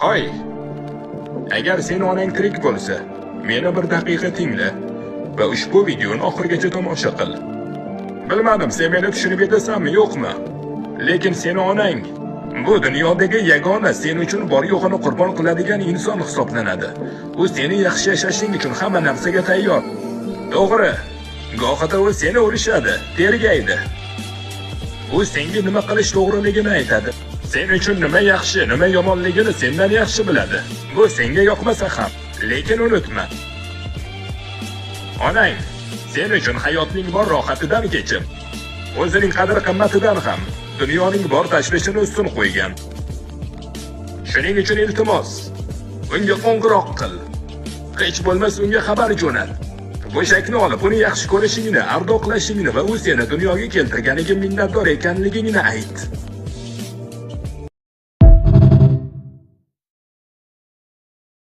Hoy, agar seni onang tirik bo'lsa, meni bir daqiqa tingla va ushbu videoni oxirigacha tomosha qil. Bilmadim, sen meni tushunib yetasanmi, yo'qmi? Lekin seni onang bu dunyodagi yagona sen uchun bor yo'g'ini qurbon qiladigan inson hisoblanadi. U seni yaxshi yashashing uchun hamma narsaga tayyor. To'g'ri, gohida u seni urishadi, tergaydi. U senga nima qilish to'g'riligini aytadi. Sen uchun nima yaxshi, nima yomonligini sendan yaxshi biladi. Bu senga yoqmasa ham, lekin unutma. Onang sen uchun hayotning bor rohatidan kechib, o'zining qadr-qimmatidan ham dunyoning bor tashvishini ustun qo'ygan. Shuning uchun iltimos, unga qo'ng'iroq qil. Hech bo'lmasa unga xabar jo'nat. Go'shakni olib, uni yaxshi ko'rishingni, ardoqlashingni va u seni dunyoga keltirganiga minnatdor ekanligingni ayt.